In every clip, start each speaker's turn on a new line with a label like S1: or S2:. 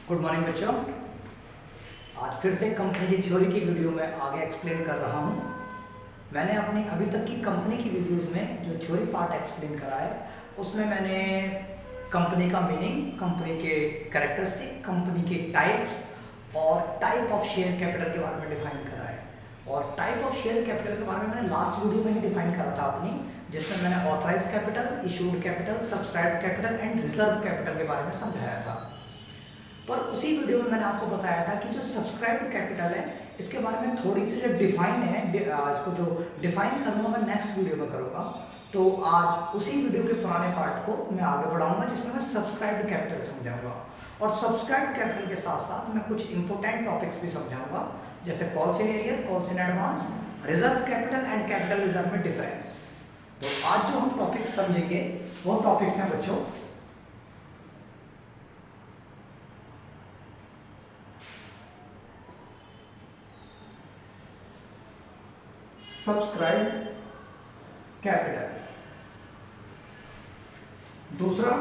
S1: Good morning बच्चों। आज फिर से कंपनी की थ्योरी की वीडियो में आगे एक्सप्लेन कर रहा हूँ। मैंने अपनी अभी तक की कंपनी की वीडियोस में जो थ्योरी पार्ट एक्सप्लेन करा है उसमें मैंने कंपनी का मीनिंग, कंपनी के कैरेक्टरिस्टिक, कंपनी के टाइप्स और टाइप ऑफ शेयर कैपिटल के बारे में डिफाइन करा है। और टाइप ऑफ शेयर कैपिटल के बारे में मैंने लास्ट वीडियो में ही डिफाइन करा था अपनी, जिसमें मैंने authorise capital, issued capital, subscribed capital and reserve capital के बारे में समझाया था। पर उसी वीडियो में मैंने आपको बताया था कि जो सब्सक्राइब्ड कैपिटल है इसके बारे में थोड़ी सी जो डिफाइन है, इसको जो डिफाइन करूंगा मैं नेक्स्ट वीडियो में करूंगा। तो आज उसी वीडियो के पुराने पार्ट को मैं आगे बढ़ाऊंगा जिसमें मैं सब्सक्राइब्ड कैपिटल समझाऊंगा। और सब्सक्राइब्ड कैपिटल के साथ साथ मैं कुछ इंपॉर्टेंट टॉपिक्स भी समझाऊंगा, जैसे calls in arrear, calls in advance, reserve capital and capital reserve में डिफरेंस। तो आज जो हम टॉपिक समझेंगे वो टॉपिक्स हैं बच्चों सब्सक्राइब्ड कैपिटल, दूसरा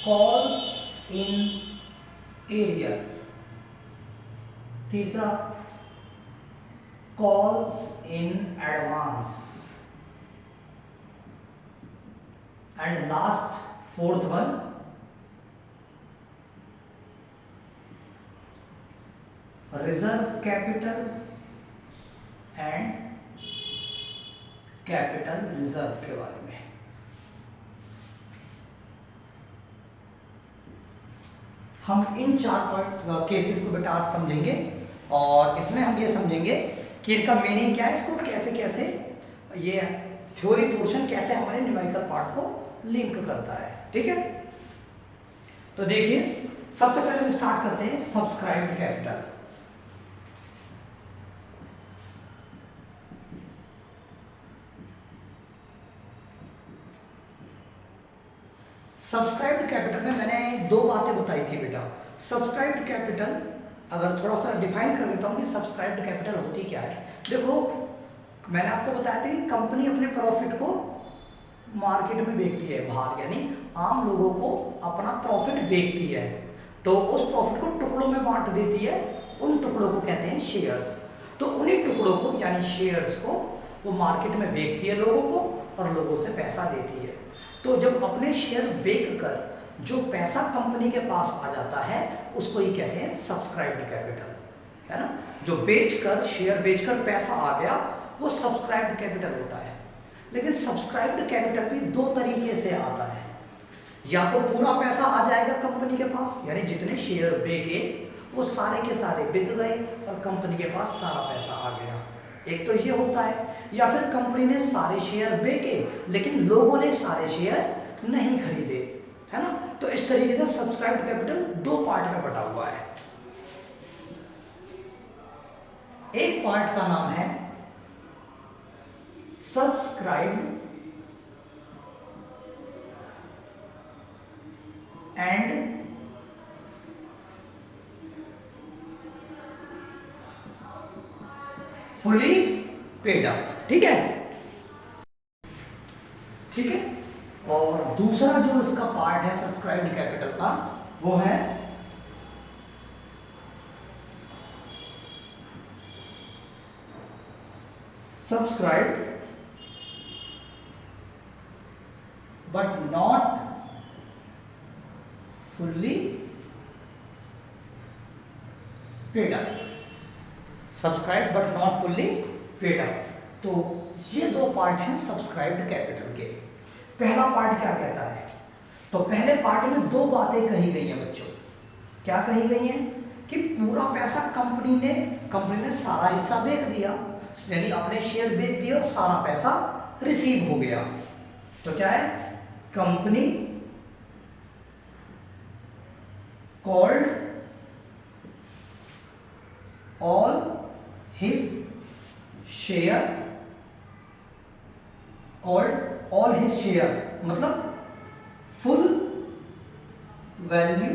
S1: कॉल्स इन एरियर, तीसरा calls in advance and last fourth one reserve capital and capital reserve के बारे में। हम इन चार केसेस को बेटा आज समझेंगे और इसमें हम ये समझेंगे कि इनका मीनिंग क्या है, इसको कैसे कैसे ये थ्योरी पोर्शन कैसे हमारे न्यूमेरिकल पार्ट को लिंक करता है। ठीक है, तो देखिए सबसे पहले हम स्टार्ट करते हैं सब्सक्राइब्ड कैपिटल। सब्सक्राइब्ड कैपिटल में मैंने दो बातें बताई थी बेटा। सब्सक्राइब्ड कैपिटल अगर थोड़ा सा डिफाइन कर देता हूँ कि सब्सक्राइब्ड कैपिटल होती क्या है। देखो मैंने आपको बताया था कि कंपनी अपने प्रॉफिट को मार्केट में बेचती है, बाहर यानी आम लोगों को अपना प्रॉफिट बेचती है, तो उस प्रॉफिट को टुकड़ों में बांट देती है। उन टुकड़ों को कहते हैं शेयर्स। तो उन्हीं टुकड़ों को यानी शेयर्स को वो मार्केट में बेचती है लोगों को और लोगों से पैसा लेती है। तो जब अपने शेयर बेच कर जो पैसा कंपनी के पास आ जाता है उसको ही कहते हैं सब्सक्राइब्ड कैपिटल, है ना। जो बेचकर, शेयर बेचकर पैसा आ गया वो सब्सक्राइब्ड कैपिटल होता है। लेकिन सब्सक्राइब्ड कैपिटल भी दो तरीके से आता है। या तो पूरा पैसा आ जाएगा कंपनी के पास, यानी जितने शेयर बेचे वो सारे के सारे बिक गए और कंपनी के पास सारा पैसा आ गया, एक तो ये होता है। या फिर कंपनी ने सारे शेयर बेचे लेकिन लोगों ने सारे शेयर नहीं खरीदे, है ना। तो इस तरीके से सब्सक्राइब्ड कैपिटल दो पार्ट में बटा हुआ है। एक पार्ट का नाम है subscribed and fully paid up. ठीक है, ठीक है। और दूसरा जो इसका पार्ट है सब्सक्राइब्ड कैपिटल का वो है subscribed but not fully paid up, subscribed but not fully paid up. तो ये दो पार्ट हैं सब्सक्राइब्ड कैपिटल के। पहला पार्ट क्या कहता है, तो पहले पार्ट में दो बातें कही गई हैं बच्चों। क्या कही गई हैं कि पूरा पैसा कंपनी ने सारा हिस्सा बेच दिया, यानी अपने शेयर बेच दिए और सारा पैसा रिसीव हो गया। तो क्या है, company called all his share, called all his share मतलब full value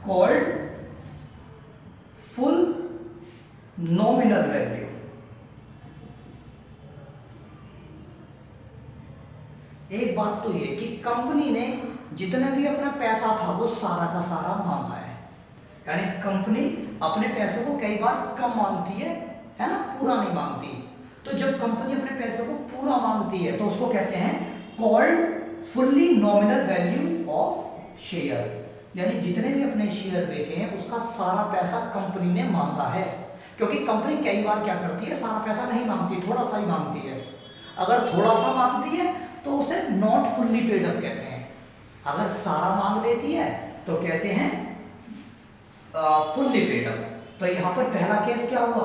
S1: called full nominal value, एक बात तो ये कि कंपनी ने जितना भी अपना पैसा था वो सारा का सारा मांगा है, यानी कंपनी अपने पैसे को कई बार कम मांगती है ना, पूरा नहीं मांगती। तो जब कंपनी अपने पैसे को पूरा मांगती है तो उसको कहते हैं called fully nominal value of share, यानी जितने भी अपने शेयर बेचे हैं उसका सारा पैसा कंपनी ने मांगा है। क्योंकि कंपनी कई बार क्या करती है, सारा पैसा नहीं मांगती, थोड़ा सा ही मांगती है। अगर थोड़ा सा मांगती है तो उसे नॉट फुल्ली पेड अप कहते हैं, अगर सारा मांग लेती है तो कहते हैं फुल्ली पेड अप। तो यहाँ पर पहला केस क्या हुआ,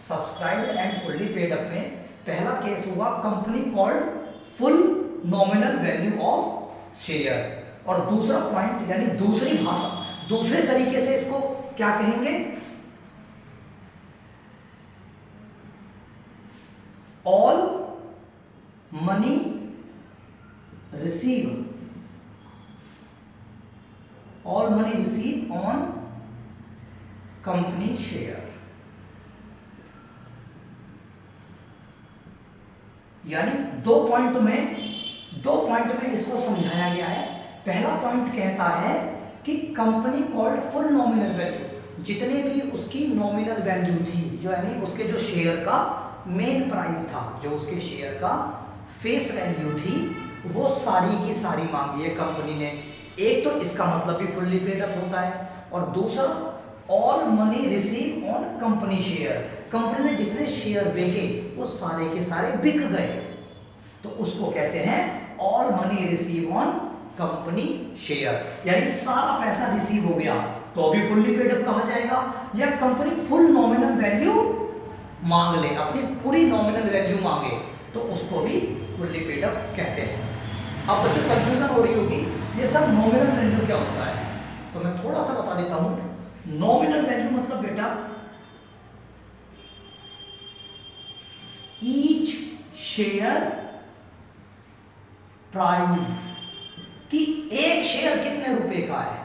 S1: subscribed and fully paid up में पहला केस हुआ company called full nominal value of share, और दूसरा पॉइंट यानी दूसरी भाषा, दूसरे तरीके से इसको क्या कहेंगे, all money receive, all money receive on company share, यानी दो पॉइंट में इसको समझाया गया है। पहला पॉइंट कहता है कि company called full nominal value, जितने भी उसकी नॉमिनल वैल्यू थी, जो यानी उसके जो शेयर का मेन प्राइस था, जो उसके शेयर का फेस वैल्यू थी, वो सारी की सारी मांगी है कंपनी ने। एक तो इसका मतलब भी फुल्ली पेड अप होता है, और दूसरा all money receive on company share, company ने जितने शेयर बेचे वो सारे के सारे बिक गए, तो उसको कहते हैं all money receive on company share, यानी सारा पैसा रिसीव हो गया तो भी फुल्ली पेड अप कहा जाएगा, या कंपनी फुल नॉमिनल वैल्यू मांग ले, अपनी पूरी नॉमिनल वैल्यू मांगे तो उसको भी फुल्ली पेड अप कहते हैं। अब बच्चों कंफ्यूजन हो रही होगी ये सब नॉमिनल वैल्यू क्या होता है, तो मैं थोड़ा सा बता देता हूं। नॉमिनल वैल्यू मतलब बेटा ईच शेयर प्राइस, कि एक शेयर कितने रुपए का है,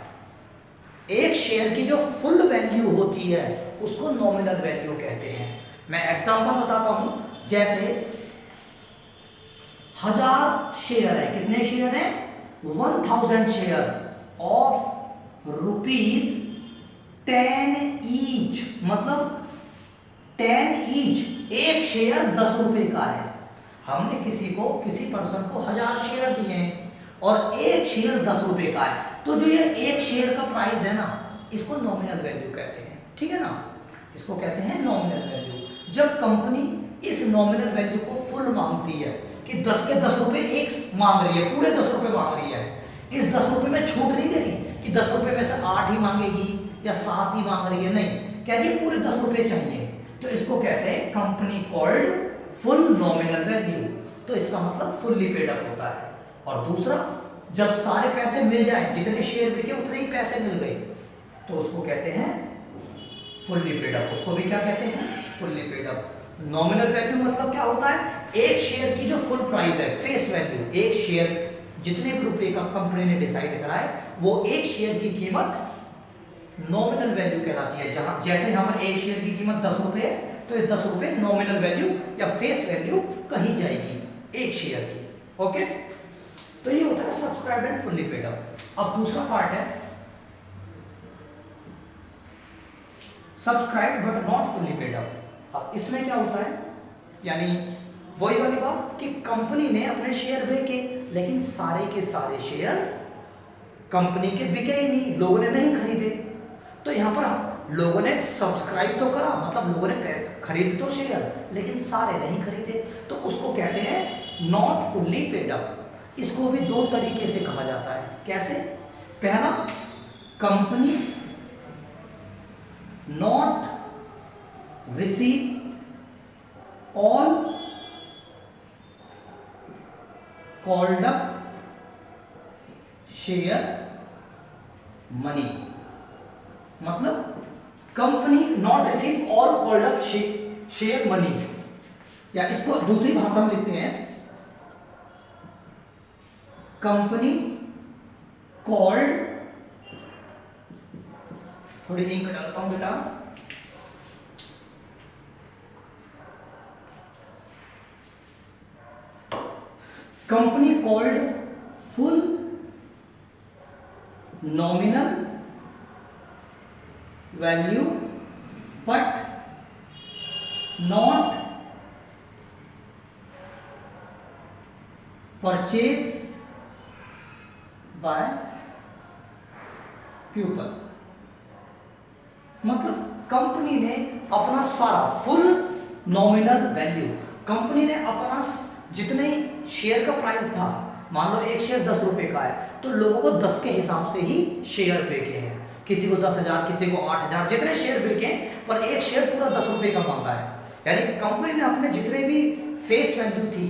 S1: एक शेयर की जो फुल वैल्यू होती है उसको नॉमिनल वैल्यू कहते हैं। मैं एग्जांपल बताता हूं, जैसे 1000 शेयर है, कितने शेयर है, 1000 शेयर ऑफ रुपीज 10 ईच, मतलब 10 ईच, एक शेयर 10 रुपए का है। हमने किसी पर्सन को 1000 शेयर दिए हैं और एक शेयर 10 रुपए का है, तो जो ये एक शेयर का प्राइस है ना, इसको नॉमिनल वैल्यू कहते हैं, ठीक है ना, इसको कहते हैं नॉमिनल वैल्यू। जब कंपनी इस नॉमिनल वैल्यू को फुल मांगती है कि 10 के 10 रुपए एक मांग रही है, पूरे 10 रुपए मांग रही है, इस 10 रुपए में छूट नहीं दे रही कि 10 रुपए में से 8 ही मांगेगी या 7 ही मांग रही है, नहीं, कह रही है पूरे 10 रुपए चाहिए, तो इसको कहते हैं company called full nominal value, तो इसका मतलब फुल्ली पेड अप होता है। और दूसरा, जब सारे पैसे मिल जाए, जितने शेयर बिके उतने ही पैसे मिल गए, तो उसको कहते हैं फुल्ली पेड अप, उसको भी क्या कहते हैं, fully paid up. Nominal value मतलब क्या होता है, एक शेयर की जो फुल प्राइस है, फेस वैल्यू, एक शेयर जितने भी रुपए का कंपनी ने डिसाइड करा है, वो एक शेयर की कीमत नॉमिनल वैल्यू कहलाती है। जहां जैसे यहां पर एक शेयर की कीमत 10 रुपए है, तो ये 10 रुपए नॉमिनल वैल्यू या फेस वैल्यू कही जाएगी एक शेयर की, ओके। तो ये होता है subscribed and fully paid up. अब दूसरा पार्ट है subscribed but not fully paid up. अब इसमें क्या होता है, यानी वही वाली बात कि कंपनी ने अपने शेयर बेचे, लेकिन सारे के सारे शेयर कंपनी के बिके ही नहीं, लोगों ने नहीं खरीदे। तो यहां पर लोगों ने सब्सक्राइब तो करा, मतलब लोगों ने खरीद तो शेयर, लेकिन सारे नहीं खरीदे, तो उसको कहते हैं नॉट फुल्ली पेड अप। इसको भी दो तरीके से कहा जाता है, कैसे, पहला, company not receive all called up share money, मतलब company not receive all called up share money, या इसको दूसरी भाषा में लिखते हैं, कंपनी कॉल्ड, थोड़ी इंक डालता हूं बेटा, company called full nominal value but not purchase by people. मतलब कंपनी ने अपना सारा फुल नॉमिनल वैल्यू, कंपनी ने अपना जितने शेयर का प्राइस था, मान लो एक शेयर 10 रुपए का है, तो लोगों को 10 के हिसाब से ही शेयर बेचे हैं। किसी को 10,000, किसी को 8,000, जितने शेयर बेचे, पर एक शेयर पूरा 10 रुपए का मांगा है। यानी कंपनी ने अपने जितने भी फेस वैल्यू थी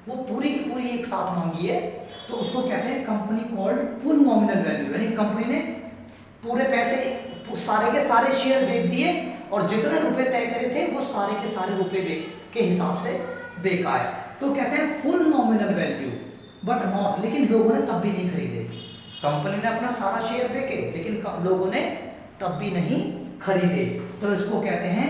S1: वो पूरी की पूरी एक साथ मांगी है, तो उसको कहते हैं company called full nominal value. यानी कंपनी ने पूरे पैसे सारे के सारे शेयर बेच दिए और जितने रुपए तय करे थे वो सारे के सारे रुपए के हिसाब से बेचा है, तो कहते हैं full nominal value but not, लेकिन लोगों ने तब भी नहीं खरीदे। कंपनी ने अपना सारा शेयर बेचे लेकिन लोगों ने तब भी नहीं खरीदे, तो इसको कहते हैं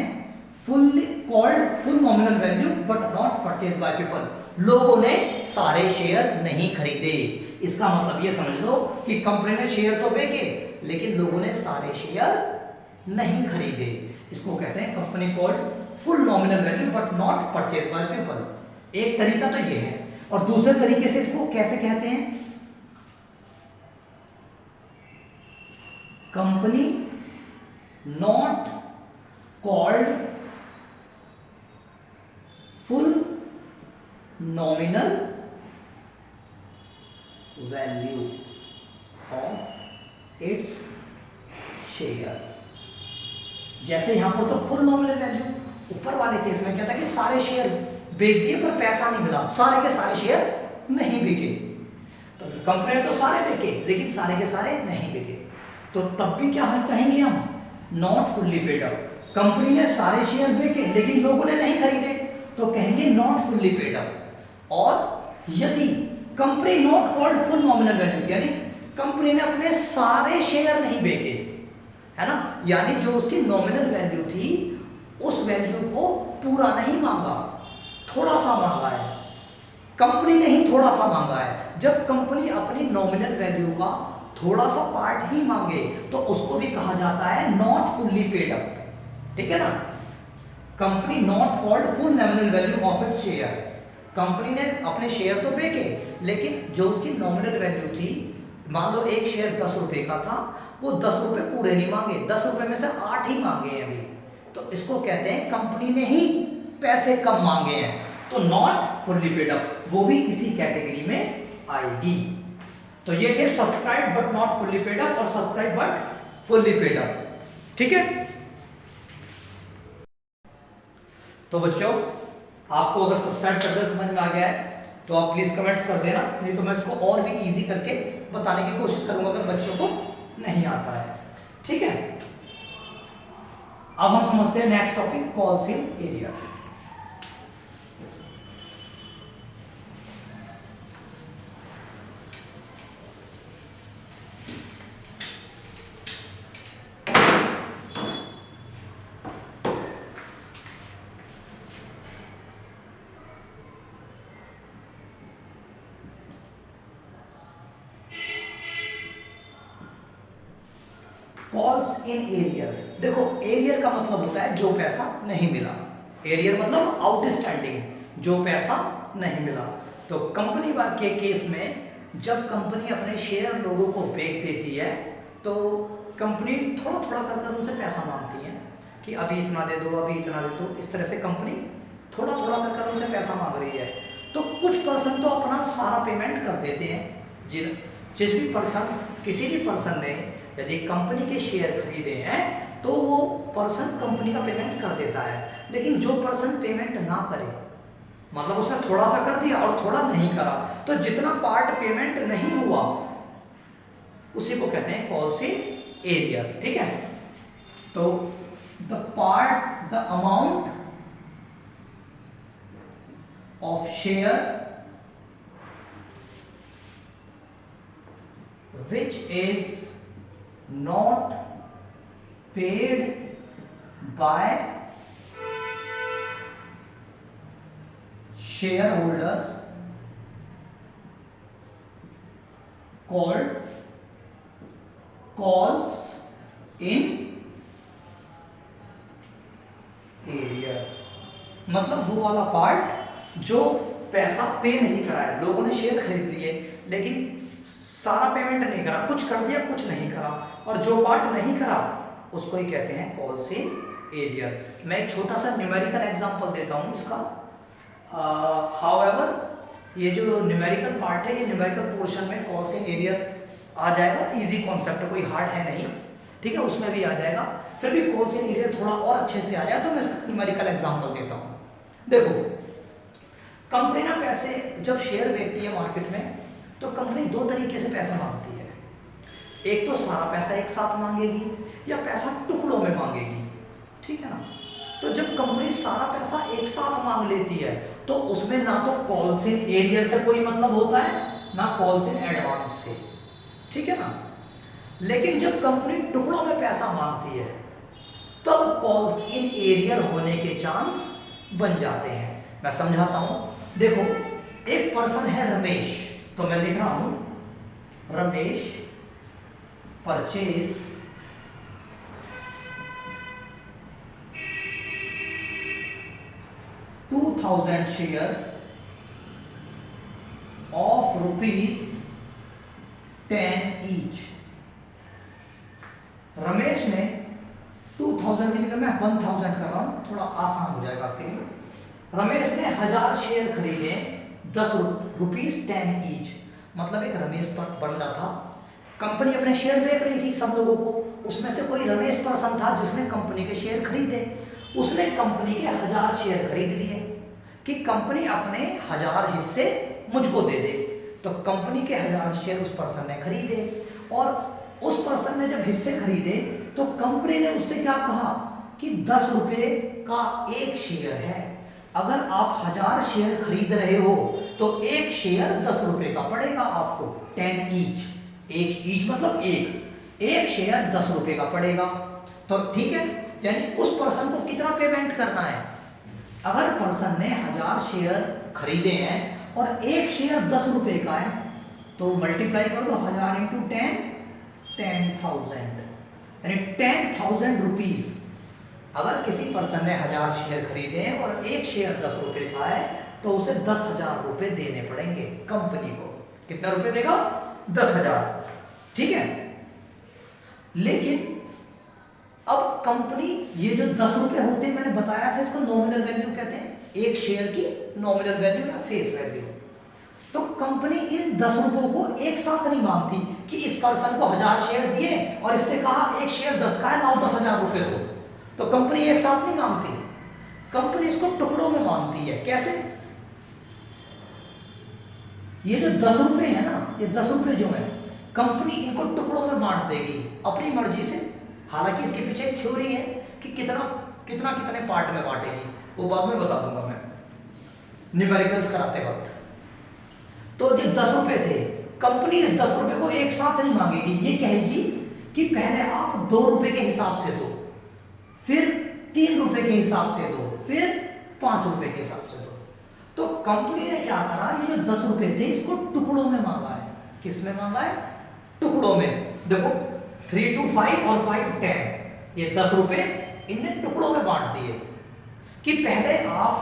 S1: full called full nominal value but not purchase by people. लोगों ने सारे शेयर नहीं खरीदे। इसका मतलब ये समझ लो कि कंपनी ने शेयर तो बेचे लेकिन लोगों ने सारे शेयर नहीं खरीदे। इसको कहते हैं company called full nominal value but not purchase by people. एक तरीका तो ये है, और दूसरे तरीके से इसको कैसे कहते हैं, company not called full nominal value of its share. जैसे यहां पर तो फुल नॉमिनल वैल्यू, ऊपर वाले केस में क्या था कि सारे शेयर बेच दिए पर पैसा नहीं मिला, सारे के सारे शेयर नहीं बिके। तो कंपनी ने तो सारे बेचे लेकिन सारे के सारे नहीं बिके, तो तब भी क्या कहेंगे हम, not fully paid up. Company ने सारे शेयर बेचे लेकिन लोगों ने नहीं खरीदे, तो कहेंगे नॉट फुल्ली पेड अप। और यदि company not called full nominal value, यानी कंपनी ने अपने सारे शेयर नहीं बेचे, है ना, यानी जो उसकी नॉमिनल वैल्यू थी उस वैल्यू को पूरा नहीं मांगा, थोड़ा सा मांगा है, कंपनी ने ही थोड़ा सा मांगा है। जब कंपनी अपनी नॉमिनल वैल्यू का थोड़ा सा पार्ट ही मांगे तो उसको भी कहा जाता है नॉट फुल्ली पेड अप, ठीक है ना। Company not called full nominal value of its share. Company ने अपने शेयर तो बेचे लेकिन जो उसकी नॉमिनल वैल्यू थी, मान लो एक शेयर 10 रुपए का था, वो 10 रुपए पूरे नहीं मांगे, 10 रुपए में से 8 ही मांगे हैं अभी, तो इसको कहते हैं कंपनी ने ही पैसे कम मांगे हैं, तो नॉट फुल्ली पेड अप, वो भी इसी कैटेगरी में आएगी। तो ये थे subscribe but not fully paid up और subscribe but fully paid up, ठीक है। तो बच्चों, आपको अगर सब्सक्राइब करके समझ में आ गया है तो आप प्लीज कमेंट्स कर देना, नहीं तो मैं इसको और भी इजी करके बताने की कोशिश करूंगा अगर बच्चों को नहीं आता है, ठीक है। अब हम समझते हैं next topic, calls in area. Calls in arrear. देखो, एरियर का मतलब होता है जो पैसा नहीं मिला, एरियर मतलब आउटस्टैंडिंग, जो पैसा नहीं मिला। तो कंपनी के केस में जब कंपनी अपने शेयर लोगों को बेच देती है तो कंपनी थोड़ा थोड़ा कर उनसे पैसा मांगती है कि अभी इतना दे दो, अभी इतना दे दो, इस तरह से कंपनी थोड़ा थोड़ा कर उनसे पैसा मांग रही है। तो कुछ पर्सन तो अपना सारा पेमेंट कर देते हैं, जिस भी पर्सन, किसी भी पर्सन ने यदि कंपनी के शेयर खरीदे हैं तो वो पर्सन कंपनी का पेमेंट कर देता है। लेकिन जो पर्सन पेमेंट ना करे, मतलब उसने थोड़ा सा कर दिया और थोड़ा नहीं करा, तो जितना पार्ट पेमेंट नहीं हुआ उसी को कहते हैं कॉल्स इन एरियर, ठीक है। तो the amount of share which is not paid by shareholders called calls in arrear, मतलब वो वाला पार्ट जो पैसा पे नहीं करा है, लोगों ने शेयर खरीद लिए लेकिन सारा पेमेंट नहीं करा, कुछ कर दिया कुछ नहीं करा, और जो पार्ट नहीं करा उसको ही कहते हैं कॉल्स इन एरियर। मैं एक छोटा सा न्यूमेरिकल एग्जांपल देता हूं इसका। हाउएवर ये जो न्यूमेरिकल पार्ट है, ये न्यूमेरिकल पोर्शन में कॉल्स इन एरियर आ जाएगा, इजी कॉन्सेप्ट है, कोई हार्ड है नहीं, ठीक है, उसमें भी आ जाएगा। फिर भी कॉल्स इन एरियर थोड़ा और अच्छे से आ जाए तो मैं इसका न्यूमेरिकल एग्जांपल देता हूं। देखो, कंपनी ना पैसे जब शेयर बेचती है मार्केट में, तो कंपनी दो तरीके से पैसा मांगती है। एक तो सारा पैसा एक साथ मांगेगी या पैसा टुकड़ों में मांगेगी, ठीक है ना। तो जब कंपनी सारा पैसा एक साथ मांग लेती है तो उसमें ना तो कॉल्स इन एरियर से कोई मतलब होता है ना कॉल्स इन एडवांस से, ठीक है ना। लेकिन जब कंपनी टुकड़ों में पैसा मांगती है तब कॉल्स इन एरियर होने के चांस बन जाते हैं। मैं समझाता हूं। देखो, एक पर्सन है रमेश, तो मैं लिख रहा हूं Ramesh purchase $2000 share of ₹10 each. Ramesh ने 2000 की जगह मैं 1000 कर रहा हूं, थोड़ा आसान हो जाएगा आपके लिए। रमेश ने 1000 शेयर खरीदे ₹10 ईच, मतलब एक रमेश पर बंदा था, कंपनी अपने शेयर बेच रही थी सब लोगों को, उसमें से कोई रमेश पर्सन था जिसने कंपनी के शेयर खरीदे। उसने कंपनी के 1000 शेयर खरीद लिए कि कंपनी अपने 1000 हिस्से मुझको दे दे। तो कंपनी के 1000 शेयर उस पर्सन ने खरीदे, और उस पर्सन ने जब हिस्से खरीदे तो कंपनी ने उससे क्या कहा कि 10 रुपए का एक शेयर है। अगर आप 1000 शेयर खरीद रहे हो तो एक शेयर 10 रुपए का पड़ेगा आपको, 10 ईच। एक ईच मतलब एक शेयर 10 रुपए का पड़ेगा। तो ठीक है, यानी उस पर्सन को कितना पेमेंट करना है। अगर पर्सन ने 1000 शेयर खरीदे हैं और एक शेयर 10 रुपए का है तो मल्टीप्लाई कर दो 1000 इंटू 10, 10,000, यानी 10,000 रुपीज। अगर किसी पर्सन ने 1000 शेयर खरीदे हैं और एक शेयर 10 रुपए का है तो उसे 10,000 रुपए देने पड़ेंगे कंपनी को। कितना रुपए देगा? 10,000, ठीक है। लेकिन अब कंपनी, ये जो 10 रुपए होते हैं मैंने बताया था, इसको नॉमिनल वैल्यू कहते हैं, एक शेयर की नॉमिनल वैल्यू या फेस वैल्यू। तो कंपनी इन 10 रुपयों को एक साथ नहीं मांगती कि इस पर्सन को 1000 शेयर दिए और इससे कहा एक शेयर 10 का है, लाओ 10,000 रुपए दो। तो कंपनी एक साथ नहीं मांगती, कंपनी इसको टुकड़ों में मांगती है। कैसे? ये जो 10 रुपए है ना, ये 10 रुपए जो है कंपनी इनको टुकड़ों में बांट देगी अपनी मर्जी से। हालांकि इसके पीछे एक थ्योरी है कि कितने पार्ट में बांटेगी, वो बाद में बता दूंगा मैं न्यूमेरिकल्स कराते वक्त। तो जो 10 रुपए थे, कंपनी इस 10 रुपए को एक साथ नहीं मांगेगी, ये कहेगी कि पहले आप 2 रुपए के हिसाब से दो, फिर 3 रुपए के हिसाब से दो, फिर 5 रुपए के हिसाब से दो। तो कंपनी ने क्या करा, ये जो 10 रुपए थे इसको टुकड़ों में मांगा है। किस में मांगा है? टुकड़ों में। देखो 3 to 5 और 5 10, ये 10 रुपए इनने टुकड़ों में बांट दिए कि पहले आप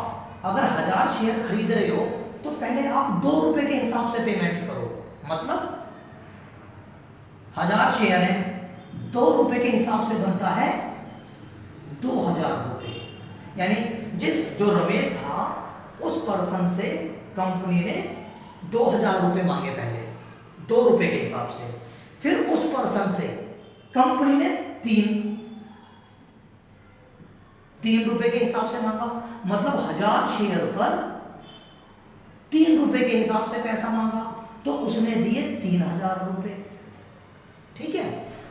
S1: अगर 1000 शेयर खरीद रहे हो तो पहले आप 2 रुपए के हिसाब से पेमेंट करो। मतलब 1000 शेयर है, 2 रुपए के हिसाब से बनता है 2000 रुपए। यानी जो रमेश था उस पर्सन से कंपनी ने 2000 रुपए मांगे पहले 2 रुपए के हिसाब से, फिर उस पर्सन से कंपनी ने 3 रुपए के हिसाब से मांगा। मतलब 1000 शेयर पर 3 रुपए के हिसाब से पैसा मांगा, तो उसने दिए 3000 रुपए, ठीक है।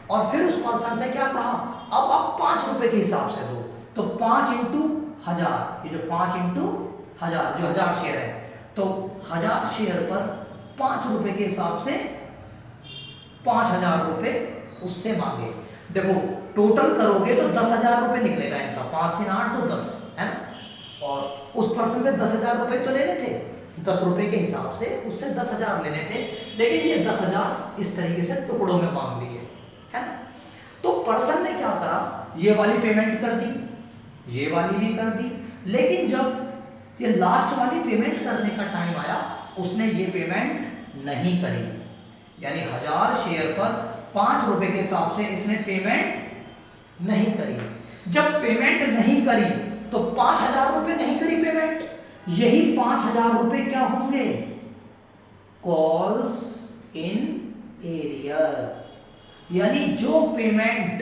S1: और फिर उस पर्सन से क्या कहा, अब आप 5 रुपए के हिसाब से दो। तो 5 इंटू 1000, ये जो 5 इंटू 1000 जो 1000 शेयर है, तो 1000 शेयर पर 5 रुपए के हिसाब से 5000 रुपए उससे मांगे। देखो टोटल करोगे तो 10,000 रुपए निकलेगा इनका, 5 3 8 तो 10 है ना। और उस पर्सन से 10,000 रुपए तो लेने थे, 10 रुपए के हिसाब से उससे 10,000 लेने थे, लेकिन ये 10,000 इस तरीके से टुकड़ों में मांग लिए, है ना। तो पर्सन ने क्या करा, ये वाली पेमेंट कर दी, ये वाली भी कर दी, लेकिन जब ये लास्ट वाली पेमेंट करने का टाइम आया उसने ये पेमेंट नहीं करी, यानी 1000 शेयर पर 5 रुपए के हिसाब से इसने पेमेंट नहीं करी। जब पेमेंट नहीं करी तो 5,000 रुपए नहीं करी पेमेंट, यही 5,000 रुपए क्या होंगे, कॉल्स इन एरियर। यानी जो पेमेंट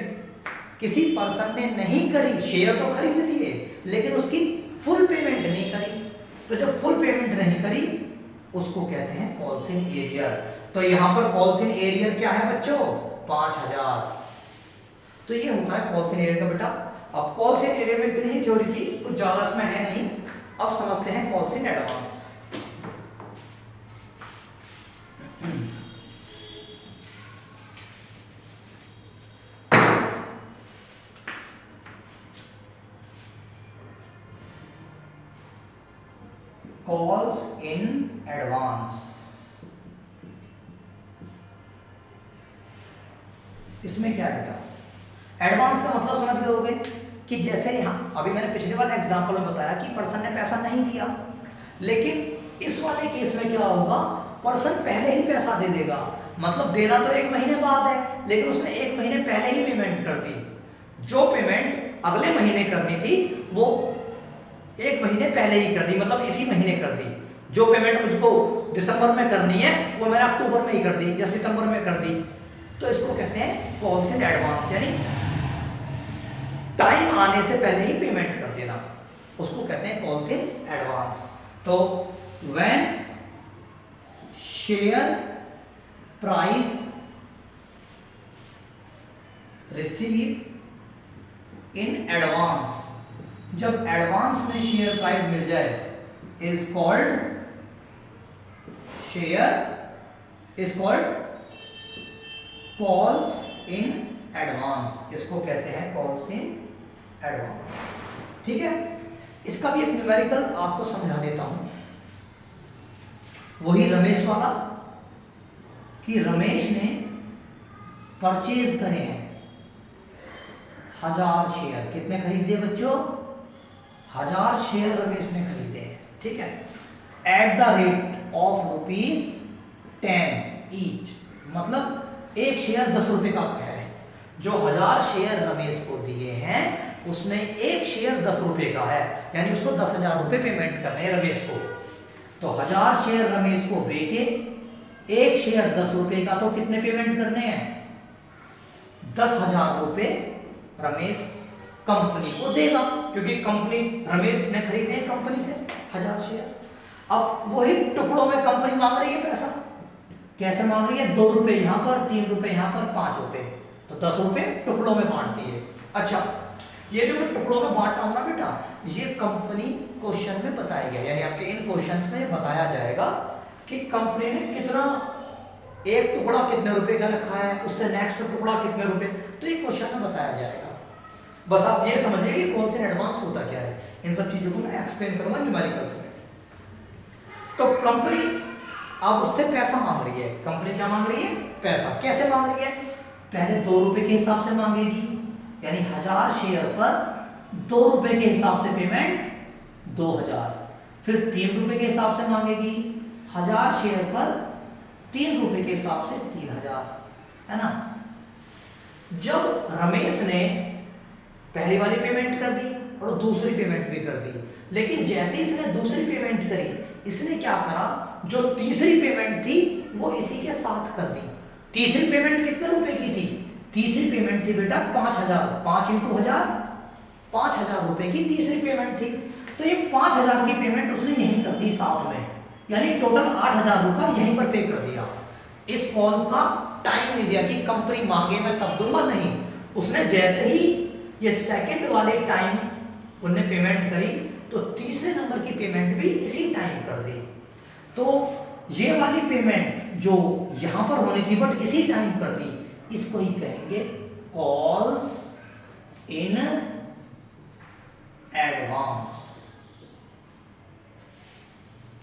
S1: किसी पर्सन ने नहीं करी, शेयर तो खरीद लिए लेकिन उसकी फुल पेमेंट नहीं करी, तो जब फुल पेमेंट नहीं करी उसको कहते हैं कॉल्स इन एरियर। तो यहां पर कॉल्स इन एरियर क्या है बच्चों, 5,000। तो ये होता है कॉल्स इन एरियर का बेटा। अब कॉल्स इन एरियर में इतनी ही थ्योरी थी, कुछ ज्यादा इसमें है नहीं। अब समझते हैं calls in advance. Calls in advance, इसमें क्या है बेटा, एडवांस का मतलब समझ गए होगे कि जैसे यहाँ अभी मैंने पिछले वाले एग्जांपल में बताया कि पर्सन ने पैसा नहीं दिया, लेकिन इस वाले केस में क्या होगा, पर्सन पहले ही पैसा दे देगा। मतलब देना तो 1 महीने बाद है, लेकिन उसने 1 महीने पहले ही पेमेंट कर दी। जो पेमेंट अगले महीने करनी थी वो 1 महीने पहले ही कर दी, मतलब इसी महीने कर दी। जो पेमेंट मुझको दिसंबर में करनी है वो मैंने अक्टूबर में ही कर दी या सितंबर में कर दी। तो इसको कहते हैं कॉल्स इन एडवांस, यानी टाइम आने से पहले ही पेमेंट कर देना, उसको कहते हैं कॉल्स इन एडवांस। तो when share price receive in advance, जब एडवांस में शेयर प्राइस मिल जाए, is called share is called calls in advance, इसको कहते हैं कॉल्स इन एडवांस। ठीक है, इसका भी एक न्यूमेरिकल आपको समझा देता हूं, वही रमेश वाला, कि रमेश ने परचेज करे हैं 1000 शेयर। कितने खरीद लिए बच्चों, 1000 शेयर रमेश ने खरीदे हैं। ठीक है, at the rate of ₹10 each, मतलब एक शेयर 10 रुपए का है। जो 1000 शेयर रमेश को दिए हैं उसमें एक शेयर 10 रुपए का है, यानी उसको 10,000 रुपए पेमेंट करने हैं रमेश को। तो 1000 शेयर रमेश को बेचे, एक शेयर 10 रुपए का, तो कितने पेमेंट करने हैं, 10,000 रुपए रमेश कंपनी को देगा, क्योंकि कंपनी रमेश ने खरीदे हैं कंपनी से 1000 शेयर। अब वही टुकड़ों में कंपनी मांग रही है पैसा, कैसे मांग रही है, 2 रुपए यहां पर, 3 रुपए यहां पर, 5 रुपए, तो 10 रुपए टुकड़ों में बांटती है। अच्छा, ये जो मैं टुकड़ों में बांट रहा हूं ना बेटा, ये कंपनी क्वेश्चन में बताया गया, यानी आपके इन क्वेश्चंस में बताया जाएगा कि कंपनी ने कितना, एक टुकड़ा कितने रुपए का रखा है, उससे नेक्स्ट टुकड़ा कितने रुपए, तो ये क्वेश्चन में बताया जाएगा। बस आप ये समझिए कि कौन से एडवांस होता क्या है, इन सब चीजों को मैं एक्सप्लेन करूंगा न्यूमेरिकल्स में। तो कंपनी अब उससे पैसा मांग रही है, कंपनी क्या मांग रही है, पैसा। कैसे मांग रही है, पहले 2 रुपए के हिसाब से मांगेगी, यानी 1000 शेयर पर 2 रुपए के हिसाब से पेमेंट 2000, फिर 3 रुपए के हिसाब से मांगेगी, 1000 शेयर पर 3 रुपए के हिसाब से 3000, है ना। जब रमेश ने पहली वाली पेमेंट कर दी और दूसरी पेमेंट भी कर दी, लेकिन जैसे इसने दूसरी पेमेंट करी, इसने क्या करा, जो तीसरी पेमेंट थी वो इसी के साथ कर दी। तीसरी पेमेंट कितने रुपए की थी, तीसरी पेमेंट थी बेटा 5000, 5 × 1000, 5000 रुपए की तीसरी पेमेंट थी। तो ये 5000 की पेमेंट उसने यहीं कर दी साथ में, यानी टोटल 8000 रुपया यहीं पर पे कर दिया। इस कॉल का टाइम नहीं दिया कि कंपनी मांगे मैं तब दूंगा, नहीं, उसने जैसे ही ये सेकंड वाले टाइम उन्हें पेमेंट करी तो तीसरे नंबर की पेमेंट भी इसी टाइम कर दी। तो ये वाली पेमेंट जो यहां पर होनी थी बट इसी टाइम कर दी, इसको ही कहेंगे कॉल्स इन एडवांस।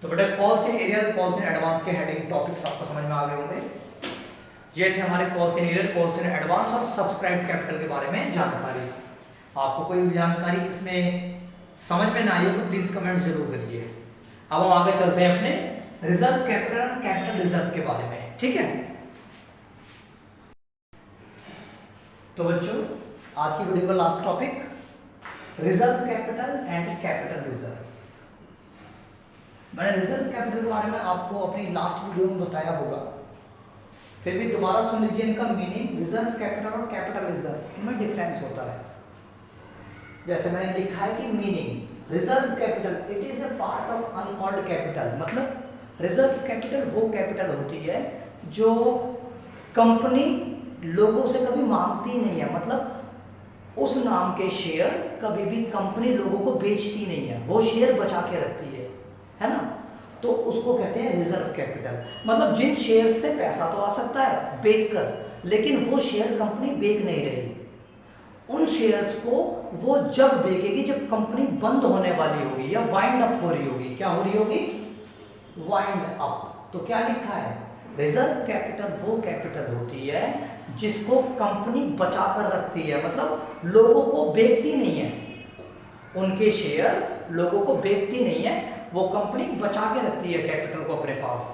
S1: तो बेटा calls in arrear, calls in advance के हेडिंग टॉपिक्स आपको समझ में आ गए होंगे। ये थे हमारे calls in arrear, calls in advance और सब्सक्राइब कैपिटल के बारे में जानकारी। आपको कोई भी जानकारी इसमें समझ में ना आई हो तो प्लीज कमेंट जरूर करिए। अब हम आगे चलते हैं अपने रिजर्व कैपिटल और कैपिटल रिजर्व के बारे में, ठीक है। तो बच्चों आज की वीडियो का last topic reserve capital and capital reserve. मैंने रिजर्व कैपिटल के बारे में आपको अपनी लास्ट वीडियो में बताया होगा, फिर भी दोबारा सुन लीजिए इनका मीनिंग। रिजर्व कैपिटल और कैपिटल रिजर्व इनमें डिफरेंस होता है। जैसे मैंने लिखा है कि meaning reserve capital it is a part of uncalled capital, मतलब रिजर्व कैपिटल वो कैपिटल होती है जो कंपनी लोगों से कभी मांगती नहीं है, मतलब उस नाम के शेयर कभी भी कंपनी लोगों को बेचती नहीं है, वो शेयर बचा के रखती है ना। तो उसको कहते हैं रिजर्व कैपिटल। मतलब जिन शेयर से पैसा तो आ सकता है बेच कर, लेकिन वो शेयर कंपनी बेच नहीं रही, उन शेयर्स को वो जब बेचेगी जब कंपनी बंद होने वाली होगी या वाइंड अप हो रही होगी। क्या हो रही होगी? Wind up. तो क्या लिखा है? रिजर्व कैपिटल वो कैपिटल होती है जिसको कंपनी बचा कर रखती है, मतलब लोगों को बेचती नहीं है, उनके शेयर लोगों को बेचती नहीं है, वो कंपनी बचा के रखती है कैपिटल को अपने पास।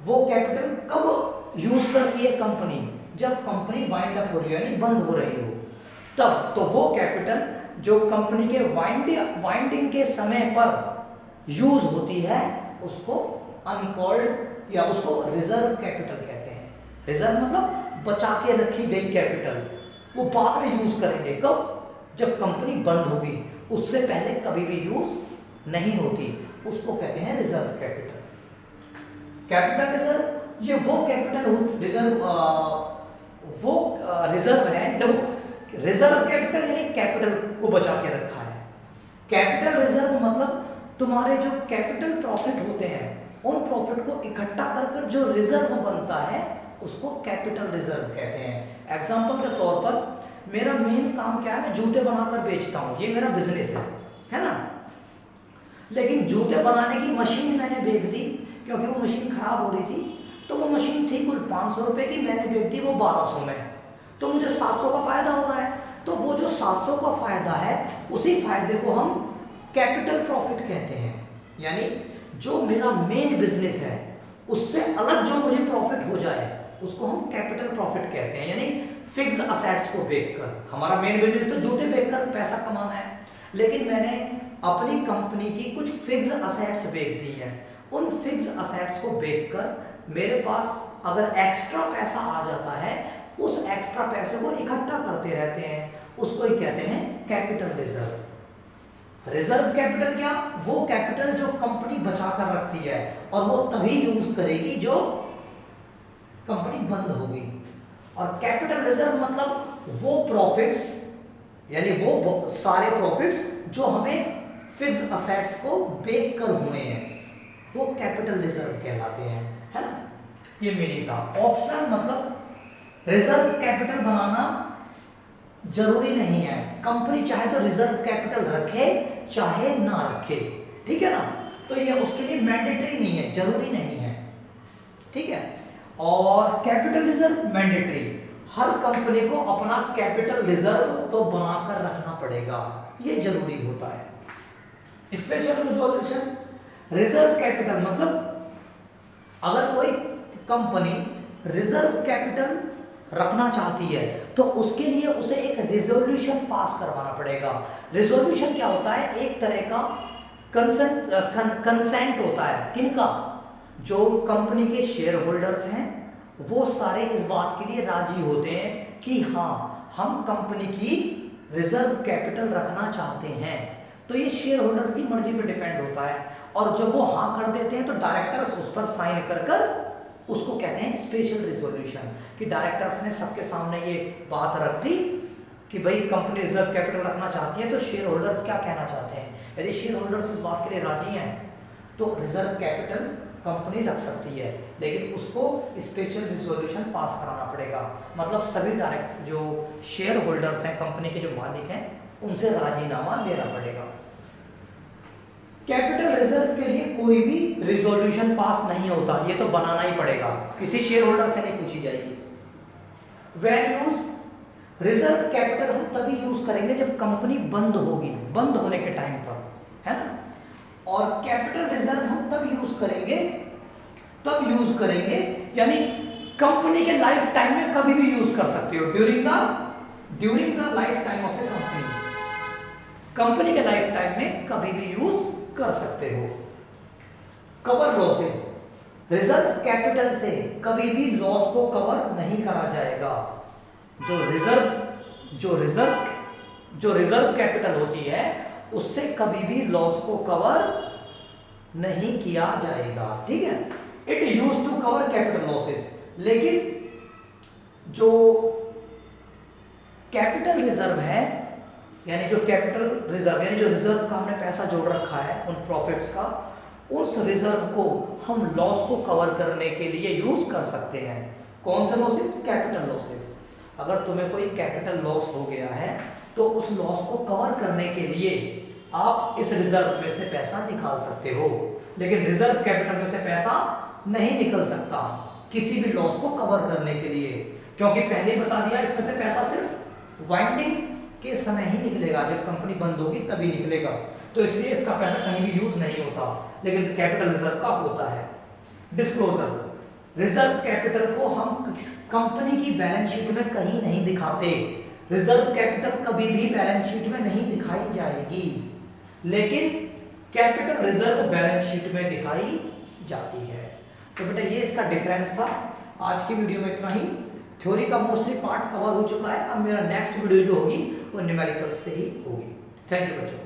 S1: वो कैपिटल कब यूज करती है कंपनी? जब कंपनी वाइंड अप हो रही है यानी बंद हो रही हो तब। तो वो कैपिटल जो कंपनी के वाइंडिंग के समय पर यूज होती है उसको अनकॉल्ड या उसको रिजर्व कैपिटल कहते हैं। रिजर्व मतलब बचा के रखी गई कैपिटल, वो बाद में यूज करेंगे। कब? जब कंपनी बंद होगी, उससे पहले कभी भी यूज नहीं होती, उसको कहते हैं रिजर्व कैपिटल। कैपिटल रिजर्व ये वो कैपिटल रिजर्व वो रिजर्व है जब रिजर्व कैपिटल यानी कैपिटल को बचा के रखा है। कैपिटल रिजर्व मतलब तुम्हारे जो कैपिटल प्रॉफिट होते हैं उन प्रॉफिट को इकट्ठा कर जो रिजर्व बनता है उसको कैपिटल रिजर्व कहते हैं। एग्जांपल के तौर पर मेरा मेन काम क्या है? मैं जूते बनाकर बेचता हूँ, ये मेरा बिजनेस है ना। लेकिन जूते बनाने की मशीन मैंने बेच दी क्योंकि वो मशीन खराब हो रही थी, तो वो मशीन थी कुल 500 रुपए की, मैंने बेच दी वो 1200 में, तो मुझे 700 का फायदा हो रहा है। तो वो जो 700 का फायदा है उसी फायदे को हम कैपिटल प्रॉफिट कहते हैं। यानी जो मेरा मेन बिजनेस है उससे अलग जो मुझे प्रॉफिट हो जाए उसको हम कैपिटल प्रॉफिट कहते हैं। यानी फिक्स असेट्स को बेचकर, हमारा मेन बिजनेस तो जूते बेचकर पैसा कमाना है, लेकिन मैंने अपनी कंपनी की कुछ फिक्स असेट्स बेच दी हैं। उन फिक्स असेट्स को बेचकर मेरे पास अगर एक्स्ट्रा पैसा आ जाता है, उस एक्स्ट्रा पैसे को इकट्ठा करते रहते हैं, उसको ही कहते हैं कैपिटल रिजर्व। रिजर्व कैपिटल क्या? वो कैपिटल जो कंपनी बचा कर रखती है और वो तभी यूज करेगी जो कंपनी बंद होगी। और कैपिटल रिजर्व मतलब वो प्रॉफिट्स यानी वो सारे प्रॉफिट्स जो हमें फिक्स असेट्स को बेच कर हुए हैं वो कैपिटल रिजर्व कहलाते हैं, है ना। ये मीनिंग था। ऑप्शनल मतलब रिजर्व कैपिटल बनाना जरूरी नहीं है, कंपनी चाहे तो रिजर्व कैपिटल रखे चाहे ना रखे, ठीक है ना। तो ये उसके लिए मैंडेटरी नहीं है, जरूरी नहीं है, ठीक है। और कैपिटल रिजर्व मैंडेटरी, हर कंपनी को अपना कैपिटल रिजर्व तो बनाकर रखना पड़ेगा, ये जरूरी होता है। स्पेशल रिजोल्यूशन रिजर्व कैपिटल मतलब अगर कोई कंपनी रिजर्व कैपिटल रखना चाहती है तो उसके लिए उसे एक रिजोल्यूशन पास करवाना पड़ेगा। रिजोल्यूशन क्या होता है? एक तरह का कंसेंट होता है। किनका? जो कंपनी के शेयर होल्डर्स हैं वो सारे इस बात के लिए राजी होते हैं कि हाँ हम कंपनी की रिजर्व कैपिटल रखना चाहते हैं। तो ये शेयर होल्डर्स की मर्जी पर डिपेंड होता है, और जब वो हाँ कर देते हैं तो डायरेक्टर्स उस पर साइन कर उसको कहते हैं स्पेशल रिजोल्यूशन। कि डायरेक्टर्स ने सबके सामने ये बात रख दी कि भाई कंपनी रिजर्व कैपिटल रखना चाहती है तो शेयर होल्डर्स क्या कहना चाहते हैं। यदि शेयर होल्डर्स इस बात के लिए राजी हैं तो रिजर्व कैपिटल कंपनी रख सकती है, लेकिन उसको स्पेशल रिजोल्यूशन पास कराना पड़ेगा। मतलब सभी डायरेक्ट जो शेयर होल्डर्स हैं, कंपनी के जो मालिक हैं, उनसे राजीनामा लेना पड़ेगा। कैपिटल रिजर्व के लिए कोई भी रिजोल्यूशन पास नहीं होता, ये तो बनाना ही पड़ेगा, किसी शेयर होल्डर से नहीं पूछी जाएगी। व्हेन यूज रिजर्व कैपिटल हम तभी यूज करेंगे जब कंपनी बंद होगी, बंद होने के टाइम पर, है ना। और कैपिटल रिजर्व हम तब यूज करेंगे यानी कंपनी के लाइफ टाइम में कभी भी यूज कर सकते हो, during the life time of A company के लाइफ टाइम में कभी भी यूज कर सकते हो। कवर लॉसेस, रिजर्व कैपिटल से कभी भी लॉस को कवर नहीं करा जाएगा। जो रिजर्व कैपिटल होती है उससे कभी भी लॉस को कवर नहीं किया जाएगा, ठीक है। It use to cover capital losses, लेकिन जो कैपिटल रिजर्व है यानी जो रिजर्व का हमने पैसा जोड़ रखा है उन प्रॉफिट्स का, उस रिजर्व को हम लॉस को कवर करने के लिए यूज कर सकते हैं। कौन से लॉसेस? Capital losses. अगर तुम्हें कोई कैपिटल लॉस हो गया है तो उस लॉस को कवर करने के लिए आप इस रिजर्व में से पैसा निकाल सकते हो, लेकिन रिजर्व कैपिटल में से पैसा नहीं निकल सकता किसी भी लॉस को कवर करने के लिए, क्योंकि पहले ही बता दिया इसमें से पैसा सिर्फ वाइंडिंग के समय ही निकलेगा, जब कंपनी बंद होगी तभी निकलेगा, तो इसलिए इसका पैसा कहीं भी यूज नहीं होता, लेकिन कैपिटल रिजर्व का होता है। डिस्क्लोजर, रिजर्व कैपिटल को हम कंपनी की बैलेंस शीट में कहीं नहीं दिखाते, रिजर्व कैपिटल कभी भी बैलेंस शीट में नहीं दिखाई जाएगी, लेकिन कैपिटल रिजर्व बैलेंस शीट में दिखाई जाती है। तो बेटा ये इसका डिफरेंस था। आज की वीडियो में इतना ही, थ्योरी का मोस्टली पार्ट कवर हो चुका है। अब मेरा नेक्स्ट वीडियो जो होगी वो न्यूमेरिकल से ही होगी। थैंक यू बच्चों।